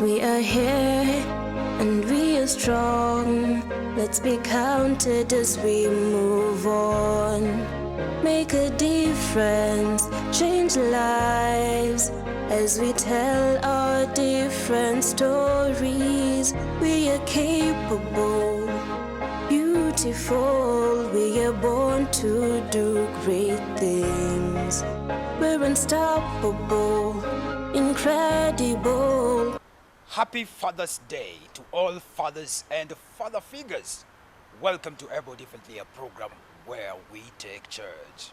We are here and we are strong. Let's be counted as we move on. Make a difference, change lives as we tell our different stories. We are capable, beautiful. We are born to do great things. We're unstoppable, incredible. Happy Father's Day to all fathers and father figures. Welcome to Ebo Differently, a program where we take charge.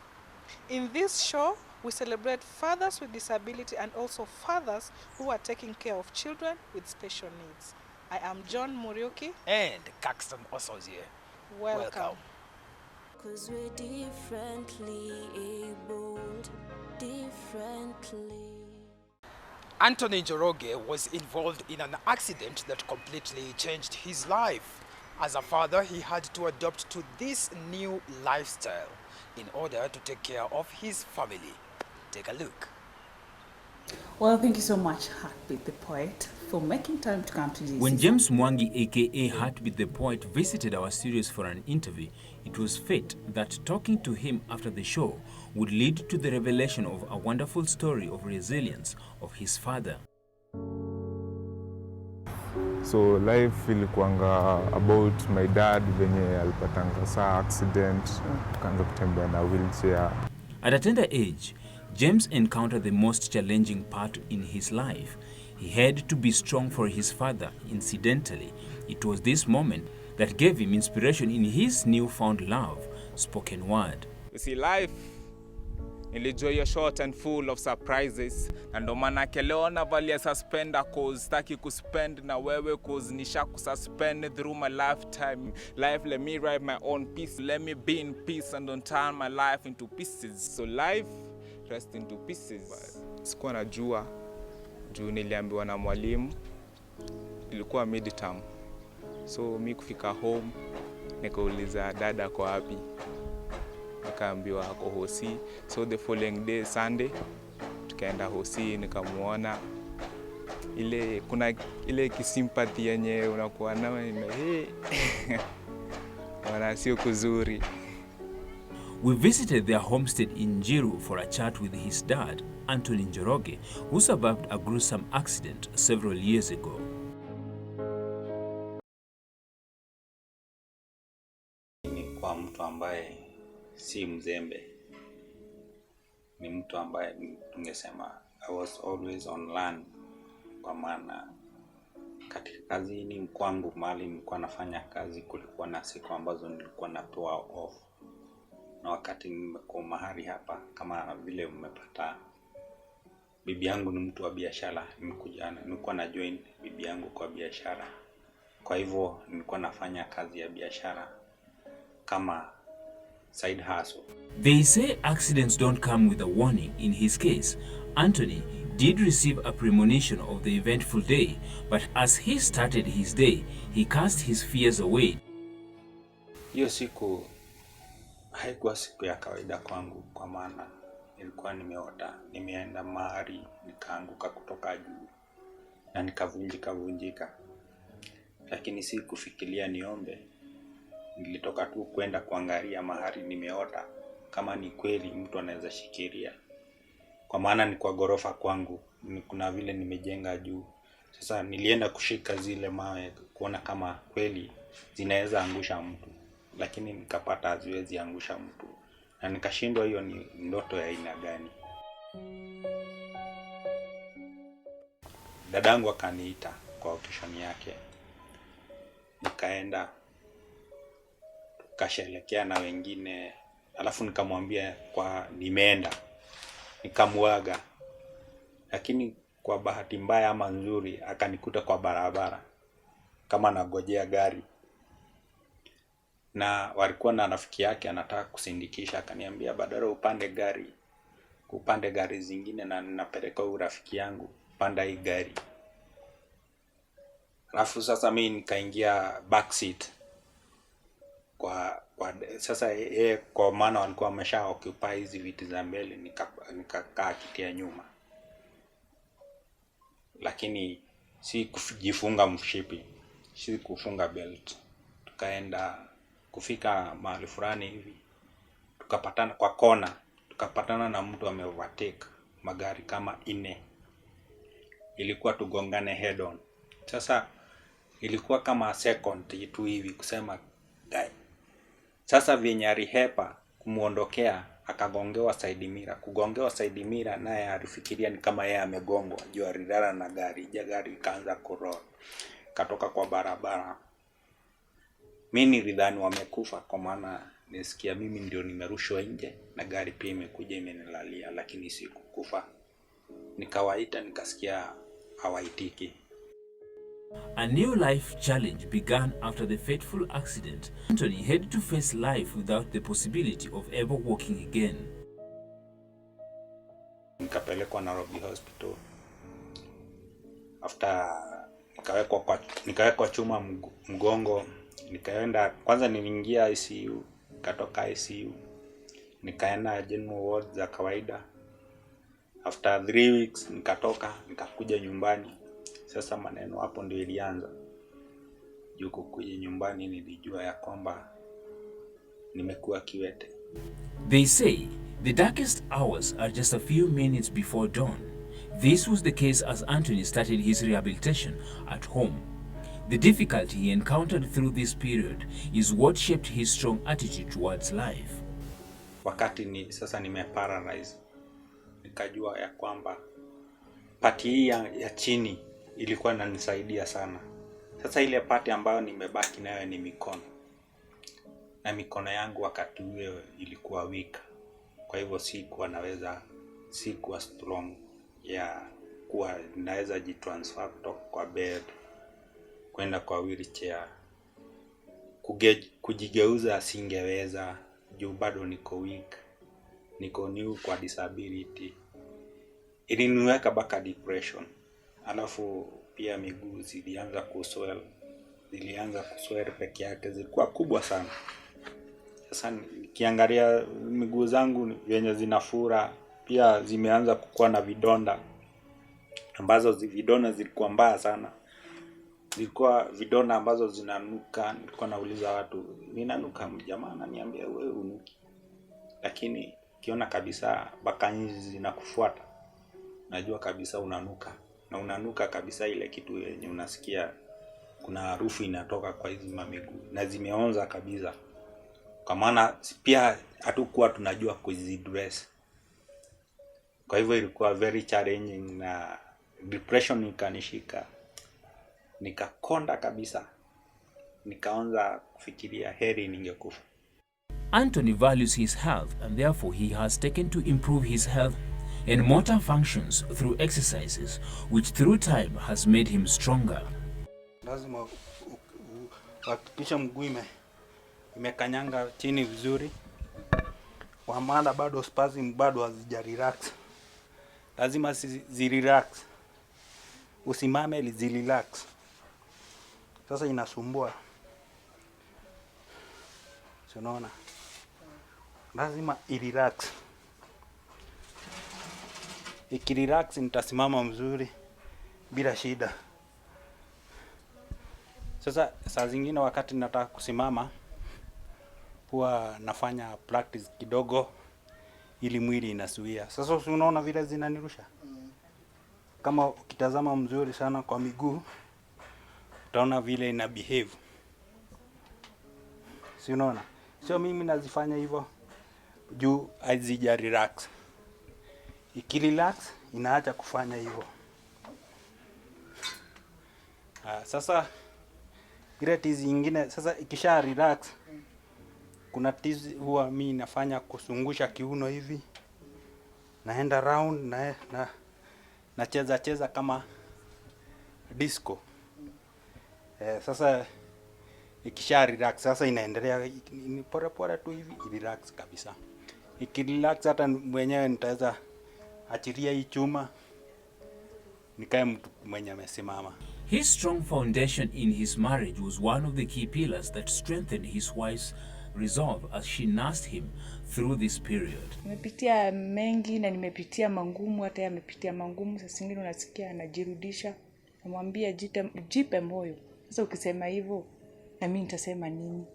In this show, we celebrate fathers with disability and also fathers who are taking care of children with special needs. I am John Muriuki. And Caxton Osozie. Welcome. Cause we're differently abled, differently. Anthony Njoroge was involved in an accident that completely changed his life. As a father, he had to adapt to this new lifestyle in order to take care of his family. Take a look. Well, thank you so much, Heartbeat the Poet, for making time to come to this. When James Mwangi, aka Heartbeat the Poet, visited our studios for an interview, it was fate that talking to him after the show would lead to the revelation of a wonderful story of resilience of his father. So life ilikuanga about my dad venye alipatanga saa accident, tukaanza kutembea na wheelchair. At a tender age, James encountered the most challenging part in his life. He had to be strong for his father. Incidentally, it was this moment that gave him inspiration in his newfound love, spoken word. You see, life nilijua hiyo short and full of surprises, na ndo manake leo navalia suspender cause staki kuspend na wewe cause nisha kususpend through my lifetime. Life, let me write my own piece, let me be in peace and don't turn my life into pieces. So life, rest into pieces. Sikuwa najua juu niliambiwa na mwalimu, ilikuwa midterm. So mi kufika home, nikauliza dada kwa wapi, nikaambiwa ako hosi. So the following day, Sunday, tukaenda hosi, nikamuona. Kuna ile kisympathy yenye unakuwa nayo, wana sio kuzuri. We visited their homestead in Njiru for a chat with his dad, Anthony Njoroge, who survived a gruesome accident several years ago. Ni kwa mtu ambaye si mzembe. Ni mtu ambaye tungesema I was always on land, kwa maana katika kazini kwangu mahali nilikuwa nafanya kazi kulikuwa na siku ambazo nilikuwa napewa off. Na wakati nimekuwa mahali hapa kama vile mmepata, bibi yangu ni mtu wa biashara, nilikuwa na join bibi yangu kwa biashara. Kwa hivyo nilikuwa nafanya kazi ya biashara kama side hustle. They say accidents don't come with a warning. In his case, Anthony did receive a premonition of the eventful day, but as he started his day, he cast his fears away. Hiyo siku haikuwa siku ya kawaida kwangu, kwa maana nilikuwa nimeota nimeenda mahali nikaanguka kutoka juu na nikavunjika. Lakini si kufikiria niombe. Nilitoka tu kwenda kuangalia mahali nimeota kama ni kweli mtu anaweza shikilia. Kwa maana ni kwa gorofa kwangu, kuna vile nimejenga juu. Sasa nilienda kushika zile mawe kuona kama kweli zinaweza angusha mtu, lakini nikapata haziwezi angusha mtu. Na nikashindwa hiyo ni ndoto ya aina gani. Dadangu akaniita kwa audition yake. Nikaenda, tukasherehekea na wengine, alafu nikamwambia kwa nimeenda, nikamuaga. Lakini kwa bahati mbaya ama nzuri akanikuta kwa barabara kama nagojea gari. Na walikuwa na rafiki yake anataka kusindikisha, akaniambia badala upande gari zingine na ninapeleka rafiki yangu, panda hii gari. Alafu sasa mimi nikaingia back seat. Sasa kwa maana walikuwa wamesha occupy hizi viti za mbele, nikakaa kiti ya nyuma. Lakini si kujifunga mshipi, si kufunga belt. Tukaenda kufika mahali fulani hivi, tukapatana kwa kona, tukapatana na mtu ameovertake magari kama 4. Ilikuwa tugongane head on. Sasa ilikuwa kama second tu hivi kusema guy. Sasa vyenye alihepa kumuondokea, akagongewa side mirror. Kugongewa side mirror naye alifikiria ni kama yeye amegongwa, juu alilala na gari. Gari ikaanza kuroll katoka kwa barabara. Mimi nilidhani wamekufa, kwa maana nisikia mimi ndio nimerushwa nje na gari pia imekuja imenilalia, lakini sikukufa. Nikawaita, nikasikia hawaitiki. A new life challenge began after the fateful accident. Anthony had to face life without the possibility of ever walking again. Nikapelekwa Nairobi Hospital. After nikawekwa chuma mgongo, nikaenda kwanza, niliingia ICU, nikatoka ICU, nikaenda general ward za kawaida. After 3 weeks nikatoka, nikakuja nyumbani. Sasa maneno hapo ndio ilianza. Yuko kuja nyumbani nilijua ya kwamba nimekuwa kiwete. They say the darkest hours are just a few minutes before dawn. This was the case as Anthony started his rehabilitation at home. The difficulty he encountered through this period is what shaped his strong attitude towards life. Wakati sasa nimeparalyze, nikajua ya kwamba pati hii ya chini ilikuwa inanisaidia sana. Sasa ile pati ambayo nimebaki nayo ni mikono. Na mikono yangu wakati huo ilikuwa weak. Kwa hivyo sikuwa strong ya kuwa naweza jitransfer kutoka kwa bed kwenda kwa wheelchair. Kujigeuza singeweza juu bado niko weak. Niko new kwa disability. Iliniweka baka depression. Alafu pia miguu zilianza kuswell. Peke yake, zilikuwa kubwa sana. Sasa nikiangalia miguu zangu yenye zinafura, pia zimeanza kukua na vidonda. Ambazo vidonda zilikuwa mbaya sana. Zilikuwa vidonda ambazo zinanuka. Nilikuwa nauliza watu, ninanuka? Jamaa ananiambia wewe unuki. Lakini kiona kabisa baka hizi zinakufuata, najua kabisa unanuka. Na unanuka kabisa ile kitu yenye unasikia kuna harufu inatoka kwa hizi miguu na zimeonza kabisa. Kwa maana pia hatukuwa tunajua kuzidress. Kwa hivyo ilikuwa very challenging na depression ikanishika. Nikakonda kabisa. Nikaanza kufikiria heri ningekufa. Anthony values his health and therefore he has taken to improve his health and motor functions through exercises, which through time has made him stronger. Lazima hakikisha mguu imekanyanga chini vizuri. Kwa maana bado spasm bado hazijarelax. Lazima zirelax. Usimame zirelax. Sasa inasumbua. Unaona? Lazima irelax. Ikirelax nitasimama mzuri bila shida. Sasa saa zingine wakati nataka kusimama huwa nafanya practice kidogo ili mwili inasuia. Sasa unaona vile zinanirusha. Kama ukitazama mzuri sana kwa miguu utaona vile ina behave. Si unaona? Sio mimi nazifanya hivyo juu hazija relax. Ikirelax inaacha kufanya hivyo. Sasa ile tizi nyingine sasa ikisha relax, kuna tizi huwa mimi nafanya kusungusha kiuno hivi. Naenda round na cheza kama disco. Sasa ikisha relax sasa inaendelea pole tu hivi relax kabisa. Ikirelax hata mwenyewe nitaweza achilia hii chuma nikae mtu mwenye amesimama. His strong foundation in his marriage was one of the key pillars that strengthened his wife's resolve as she nursed him through this period. Nimepitia mengi na nimepitia mangumu, hata yeye amepitia mangumu. Sasa zingine unasikia anajirudisha, namwambia jipe moyo. Sasa ukisema hivyo na mimi nitasema nini?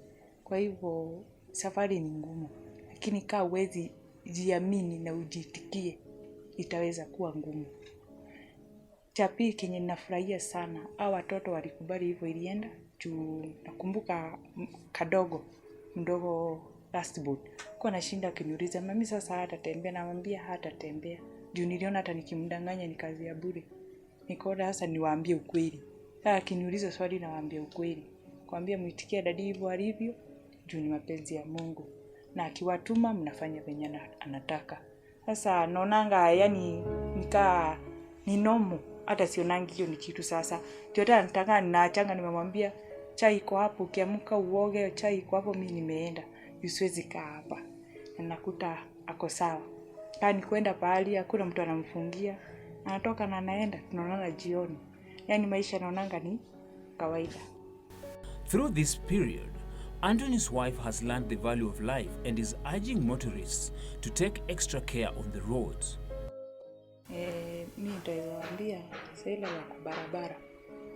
Kwa hivyo safari ni ngumu, lakini kaa uwezi jiamini na ujitikie, itaweza kuwa ngumu. Cha pili kenye ninafurahia sana, hao watoto walikubali hivyo ilienda juu nakumbuka mdogo last boot. Kwa nashinda akiniuliza, mami sasa hatatembea, namwambia hatatembea. Juu niliona hata nikimdanganya ni kazi ya bure. Nikaona sasa niwaambie ukweli. Sasa akiniuliza swali nawaambia ukweli. Kwambia muitikie dadi hivyo alivyo, juu ni mapenzi ya Mungu. Na akiwatuma mnafanya venye anataka. Sasa naonanga yani nikaa ni nomo, hata sionangi hiyo ni kitu sasa. Ndio hata nataka ninaachanga nimemwambia chai iko hapo, ukiamka uoge, chai iko hapo, mimi nimeenda. Siwezi kaa hapa. Na nakuta ako sawa. Kama ni kwenda pahali hakuna mtu anamfungia, anatoka na anaenda, tunaonana jioni. Yani maisha naonanga ni kawaida. Through this period, Anthony's wife has learned the value of life and is urging motorists to take extra care on the roads. Mimi nitawaambia sela wa barabara,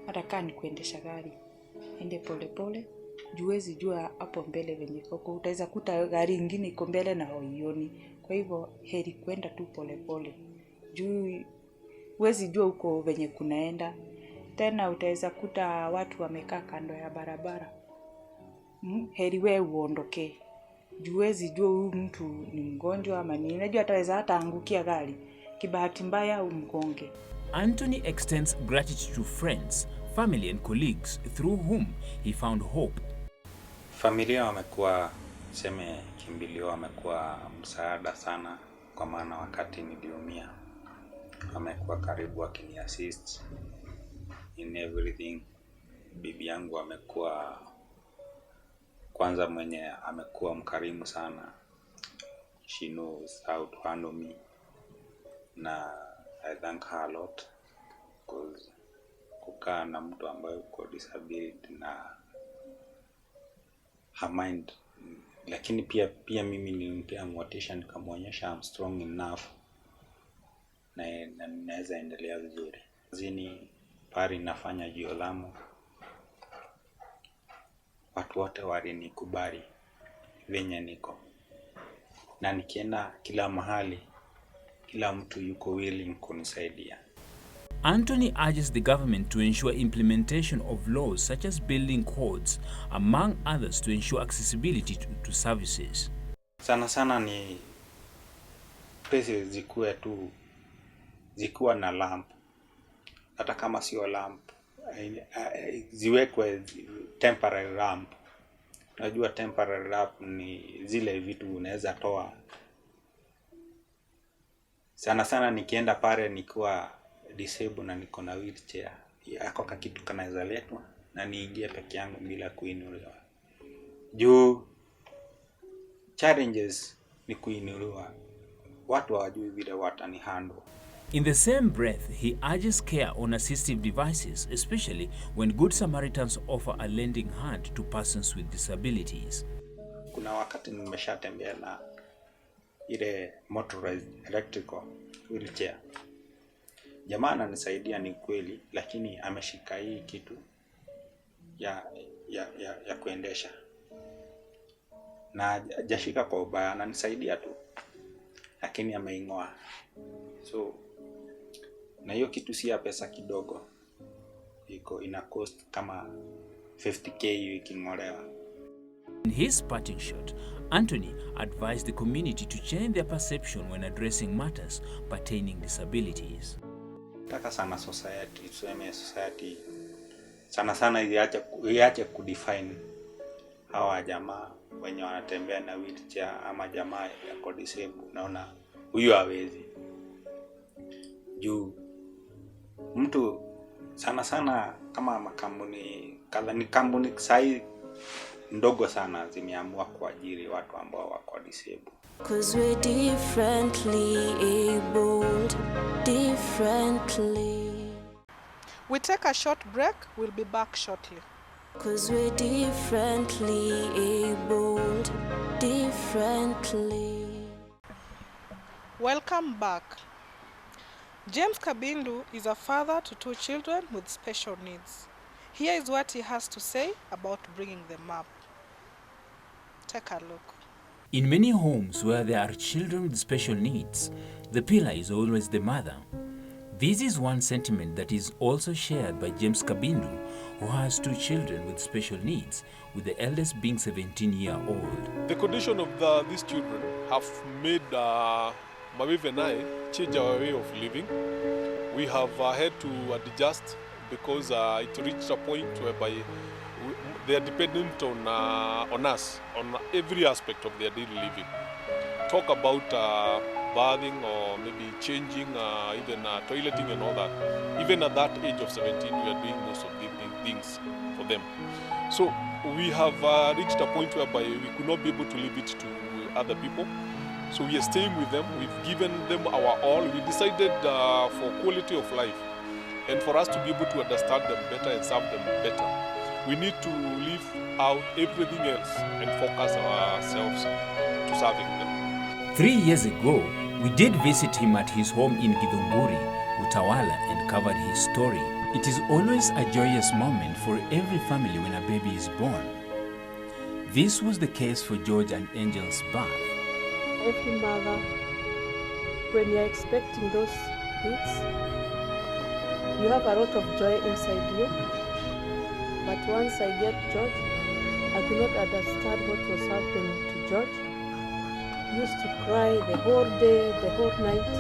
hata kama ni kuendesha gari, ende pole pole, juwezi jua hapo mbele venye koko, utaweza kuta gari nyingine iko mbele na hauioni. Kwa hivyo heri kwenda tu pole pole. Juu huwezi jua uko venye kunaenda. Tena utaweza kuta watu wamekaa kando ya barabara. Heri wewe uondoke. Juu huwezi jua huyu mtu ni mgonjwa ama nini. Unajua ataweza hata angukia gari. Kibahati mbaya umgonge. Anthony extends gratitude to friends, family and colleagues through whom he found hope. Familia wamekuwa kimbilio, wamekuwa msaada sana, kwa maana wakati niliumia wamekuwa karibu wakiniassist in everything. Bibi yangu amekuwa kwanza mwenye amekuwa mkarimu sana. She knows how to handle me. Na I thank her a lot, because kukaa na mtu ambaye uko disability na her mind, lakini pia mimi nilimpea motivation, nikamwonyesha I'm strong enough na naweza endelea vizuri. Zini pari nafanya Jiolamu, watu wote walinikubali venye niko, na nikienda kila mahali kila mtu yuko willing kunisaidia. Anthony urges the government to ensure implementation of laws such as building codes, among others, to ensure accessibility to services. Sana ni pesa zikuwa na lamp. Hata kama sio lamp, ziwekwe temporary lamp. Unajua temporary lamp ni zile vitu unaweza toa. Sana nikienda pale nikiwa disabled na niko na wheelchair, yako kitu kanaweza letwa na niingie peke yangu bila kuinuliwa. Juu challenges ni kuinuliwa, watu hawajui vile watani handle. In the same breath, he urges care on assistive devices, especially when Good Samaritans offer a lending hand to persons with disabilities. Kuna wakati nimeshatembea na ile motorized electrical wheelchair. Jamaa ananisaidia ni kweli, lakini ameshika hii kitu ya kuendesha. Na hajashika kwa ubaya, ananisaidia tu, lakini ameing'oa. So na hiyo kitu si ya pesa kidogo. Ina cost kama 50k iking'olewa. In his parting shot, Anthony advised the community to change their perception when addressing matters pertaining disabilities. Taka sana society sana iache kudefine hawa jamaa wenye wanatembea na wheelchair ama jamaa ya disabled. Naona huyu hawezi. Juu mtu sana kama makampuni kadha ni kampuni sai ndogo sana zimeamua kuajiri watu ambao wako disabled. 'Cause we're differently abled, differently. We take a short break, we'll be back shortly. 'Cause we're differently abled, differently. Welcome back. James Kabindu is a father to 2 children with special needs. Here is what he has to say about bringing them up. Take a look. In many homes where there are children with special needs, the pillar is always the mother. This is one sentiment that is also shared by James Kabindu, who has 2 children with special needs, with the eldest being 17-year-old. The condition of these children have made Maviv and I change our way of living. We have had to adjust because it reached a point whereby they are dependent on us, on every aspect of their daily living. Talk about bathing or maybe changing, even toileting and all that. Even at that age of 17, we are doing most of these things for them. So we have reached a point whereby we could not be able to leave it to other people. So we are staying with them. We've given them our all. We decided for quality of life and for us to be able to understand them better and serve them better, we need to leave out everything else and focus ourselves to serving them. 3 years ago, we did visit him at his home in Githunguri, Utawala, and covered his story. It is always a joyous moment for every family when a baby is born. This was the case for George and Angel's birth. Every mother, when you are expecting those kids, you have a lot of joy inside you. But once I get George, I could not understand what was happening to George. He used to cry the whole day, the whole night.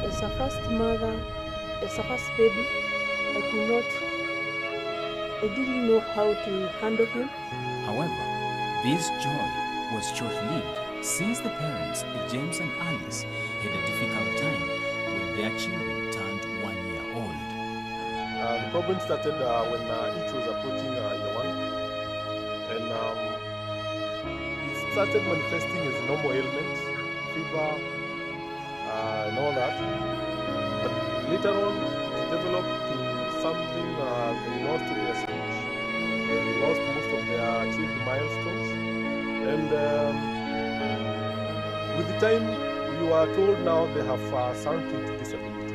As a first mother, as a first baby, I didn't know how to handle him. However, this joy was short-lived since the parents, James and Alice, had a difficult time when their children turned 1 year old. The problem started when each was approaching year 1, and it started manifesting as normal ailments, fever, and all that. But later on, it developed to something. They lost their speech, they lost most of their achieved milestones, and with the time, you are told now they have sunk into disability.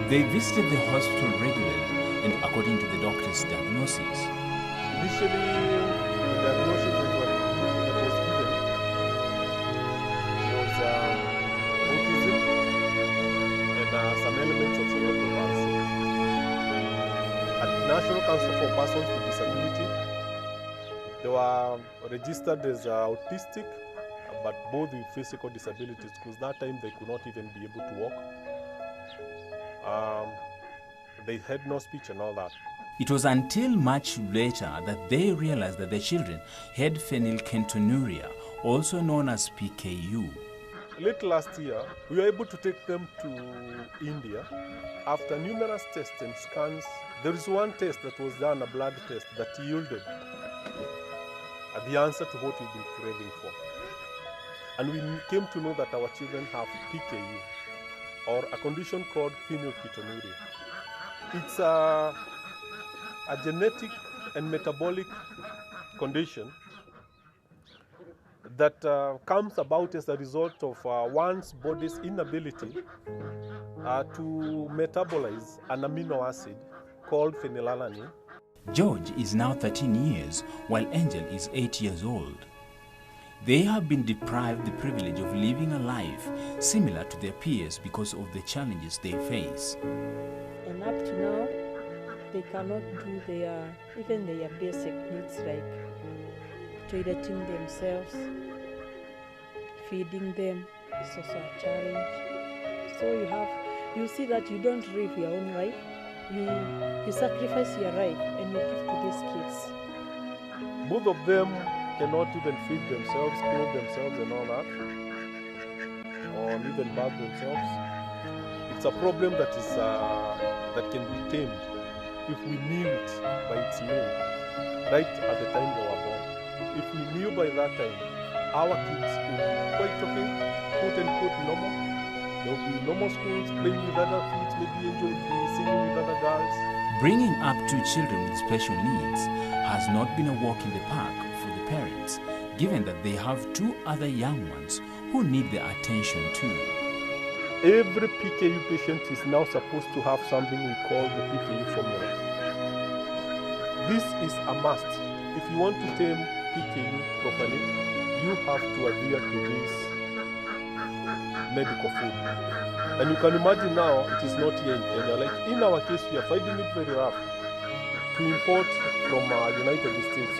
They visited the hospital regularly and according to the doctor's diagnosis. Initially, the diagnosis that was given was autism and some elements of cerebral palsy. At National Council for Persons with Disability, they were registered as autistic, but both with physical disabilities, because that time they could not even be able to walk. They had no speech and all that. It was until much later that they realized that their children had phenylketonuria, also known as PKU. Late last year, we were able to take them to India. After numerous tests and scans, there is one test that was done, a blood test, that yielded the answer to what we've been craving for. And we came to know that our children have PKU, or a condition called phenylketonuria. It's a genetic and metabolic condition that comes about as a result of one's body's inability to metabolize an amino acid called phenylalanine. George is now 13 years, while Angel is 8 years old. They have been deprived the privilege of living a life similar to their peers because of the challenges they face. And up to now, they cannot do even their basic needs like toileting themselves, feeding them is also a challenge. So you see that you don't live your own life, you sacrifice your life and you give to these kids. Both of them cannot even feed themselves, clothe themselves and all that, or even bath themselves. It's a problem that is that can be tamed if we knew it by its name right at the time they were born. If we knew by that time, our kids would be quite okay, quote unquote normal. There would be normal schools, playing with other kids, maybe Angel would be singing with other girls. Bringing up 2 children with special needs has not been a walk in the park for the parents, given that they have 2 other young ones who need their attention too. every PKU patient is now supposed to have something we call the PKU formula. This is a must. If you want to tame PKU properly, you have to adhere to this medical food. And you can imagine now it is not here in Kenya. Like in our case, we are finding it very rough to import from United States.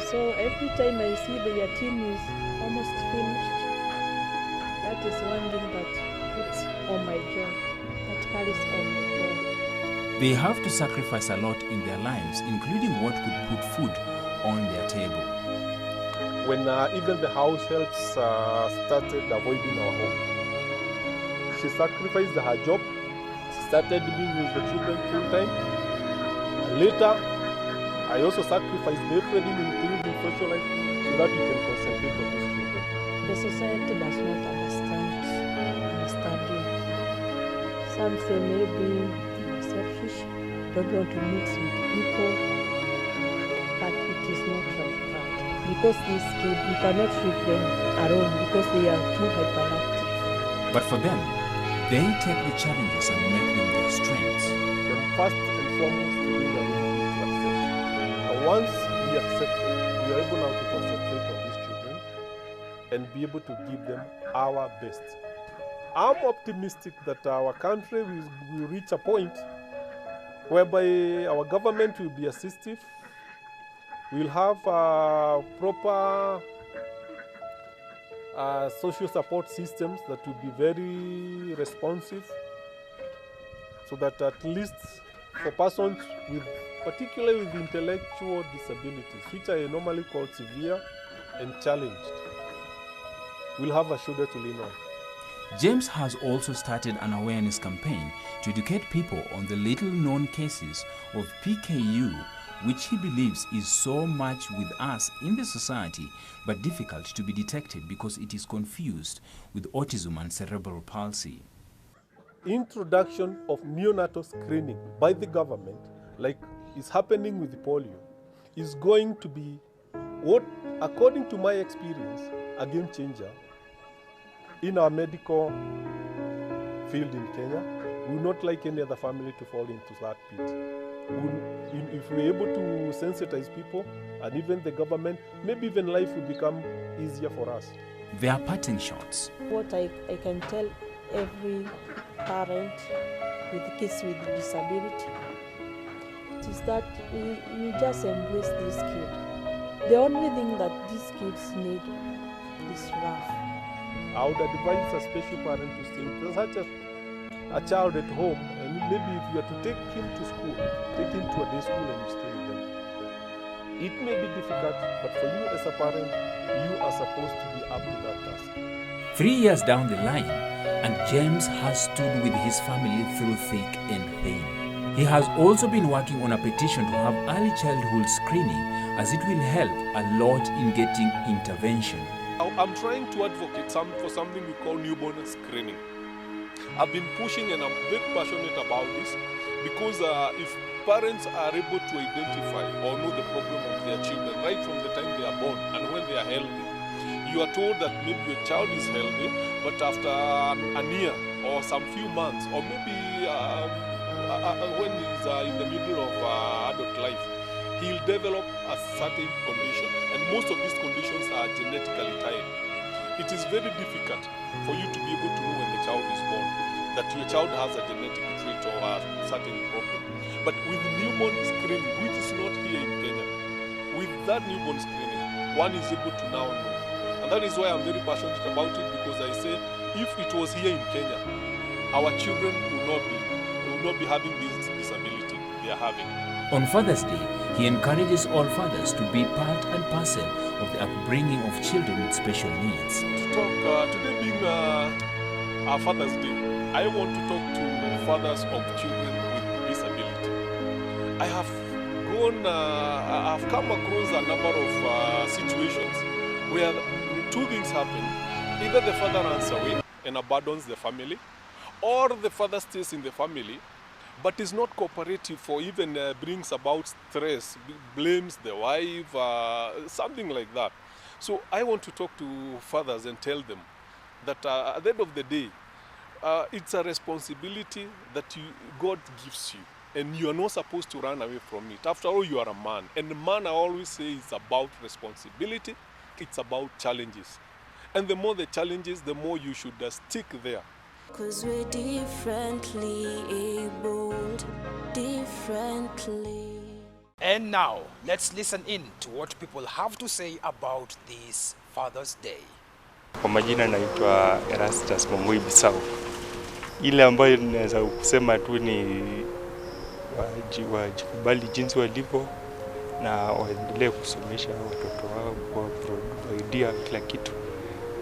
So every time I see the tin is almost finished, that is one thing that puts on my jaw, that carries on my jaw. They have to sacrifice a lot in their lives, including what could put food on their table. When even the house helps started avoiding our home, she sacrificed her job, started being with the children full time. Later, I also sacrificed everything, including social life, so that we can concentrate on these children. The society does not understand you. Some say maybe you're selfish, don't want to mix with people, but it is not like that. Because these kids, you cannot leave them alone because they are too hyperactive. But for them, they take the challenges and make them their strengths. The first and foremost thing that we need is to accept. And once we accept it, we are able now to concentrate on these children and be able to give them our best. I'm optimistic that our country will reach a point whereby our government will be assistive. We'll have proper social support systems that will be very responsive, so that at least for persons with, particularly with intellectual disabilities, which are normally called severe and challenged, we'll have a shoulder to lean on. James has also started an awareness campaign to educate people on the little-known cases of PKU, which he believes is so much with us in the society, but difficult to be detected because it is confused with autism and cerebral palsy. Introduction of neonatal screening by the government, like is happening with polio, is going to be, what, according to my experience, a game changer in our medical field in Kenya. We would not like any other family to fall into that pit. If we're able to sensitize people and even the government, maybe even life will become easier for us. They are parting shots. What I can tell every parent with kids with disability is that you just embrace this kid. The only thing that these kids need is love. I would advise a special parent to stay with such a child at home, and maybe if you are to take him to school, take him to a day school and you stay with them. It may be difficult, but for you as a parent, you are supposed to be up to that task. 3 years down the line, and James has stood with his family through thick and thin. He has also been working on a petition to have early childhood screening, as it will help a lot in getting intervention. I'm trying to advocate for something we call newborn screening. I've been pushing and I'm very passionate about this because if parents are able to identify or know the problem of their children right from the time they are born and when they are healthy, you are told that maybe your child is healthy, but after a year or some few months, or maybe when he's in the middle of adult life, he'll develop a certain condition, and most of these conditions are genetically tied. It is very difficult for you to be able to know when the child is born that your child has a genetic trait or a certain problem. But with newborn screening, which is not here in Kenya, with that newborn screening, one is able to now know. And that is why I'm very passionate about it, because I say if it was here in Kenya, our children will not be having this disability they are having. On Father's Day, he encourages all fathers to be part and parcel of the upbringing of children with special needs. Today being our Father's Day, I want to talk to fathers of children with disability. I have come across a number of situations where two things happen. Either the father runs away and abandons the family, or the father stays in the family but is not cooperative or even brings about stress, blames the wife, something like that. So I want to talk to fathers and tell them that at the end of the day, it's a responsibility that God gives you, and you are not supposed to run away from it. After all, you are a man, and the man, I always say, is about responsibility. It's about challenges, and the more the challenges, the more you should stick there. 'Cause we're differently abled, differently. And now, let's listen in to what people have to say about this Father's Day. Kwa majina naitwa Erastus Mongoi Bisau. Ile ambayo ninaweza kusema tu ni wajikubali jinsi walivyo na waendelee kusomesha watoto wao kwa providea kila kitu.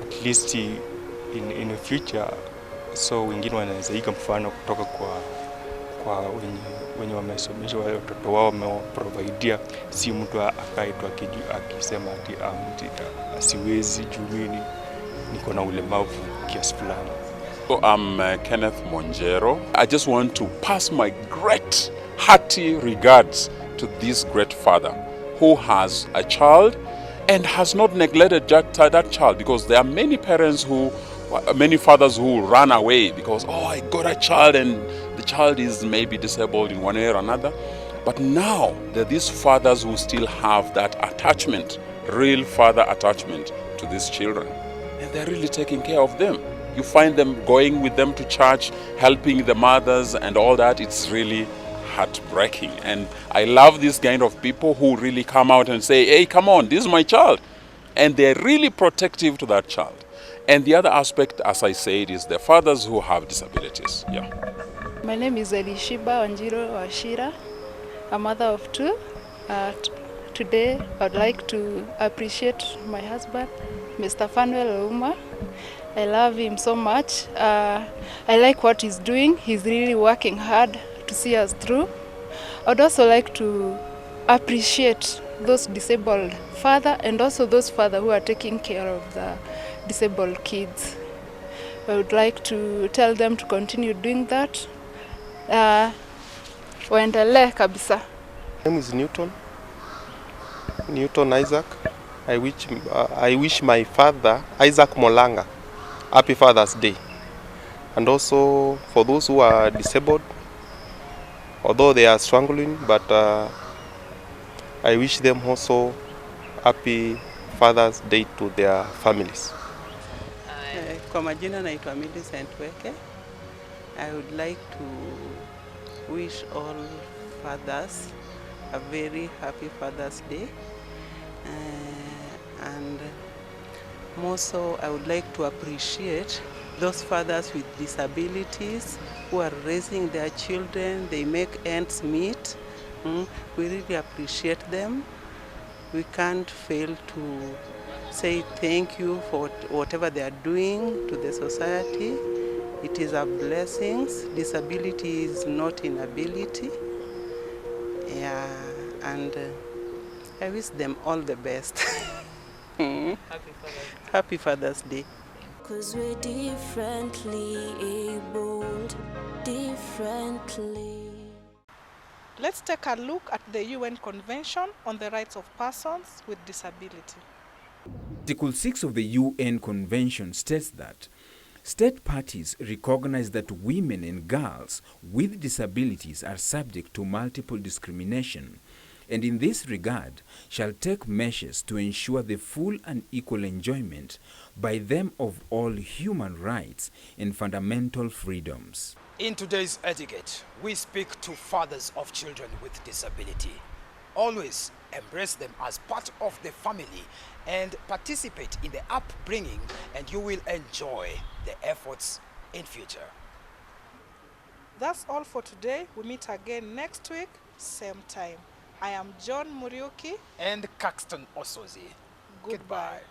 At least in the future, so wengine wanaweza iga mfano kutoka kwa wenye wamesomesha watoto wao, wameprovidea, si mtu akaitwa akisema ati asiwezi juu mimi niko na ulemavu kiasi fulani. So I'm Kenneth Monjero. I just want to pass my great hearty regards to this great father who has a child and has not neglected that child, because there are many parents many fathers who run away because, oh, I got a child and the child is maybe disabled in one way or another. But now there are these fathers who still have that attachment, real father attachment to these children. And they're really taking care of them. You find them going with them to church, helping the mothers and all that. It's really heartbreaking. And I love this kind of people who really come out and say, hey, come on, this is my child. And they're really protective to that child. And the other aspect, as I said, is the fathers who have disabilities. Yeah. My name is Elishiba Wanjiro Washira, a mother of two. Today, I would like to appreciate my husband, Mr. Fanuel Ouma. I love him so much. I like what he's doing. He's really working hard to see us through. I would also like to appreciate those disabled fathers and also those fathers who are taking care of the disabled kids. I would like to tell them to continue doing that. Waendelee kabisa. My name is Newton Isaac. I wish my father, Isaac Molanga, happy Father's Day. And also for those who are disabled, although they are struggling, but I wish them also happy Father's Day to their families. Kwa majina naitwa Millicent Weke. I would like to wish all fathers a very happy Father's Day. And more so, I would like to appreciate those fathers with disabilities who are raising their children. They make ends meet. We really appreciate them. We can't fail to say thank you for whatever they are doing to the society. It is a blessing. Disability is not inability. Yeah, and I wish them all the best. Happy Father's Day. 'Cause we're differently abled, differently. Let's take a look at the UN Convention on the Rights of Persons with Disability. Article 6 of the UN Convention states that state parties recognize that women and girls with disabilities are subject to multiple discrimination, and in this regard shall take measures to ensure the full and equal enjoyment by them of all human rights and fundamental freedoms. In today's etiquette, we speak to fathers of children with disability. Always embrace them as part of the family and participate in the upbringing, and you will enjoy the efforts in future. That's all for today. We meet again next week, same time. I am John Muriuki and Caxton Osozi. Goodbye.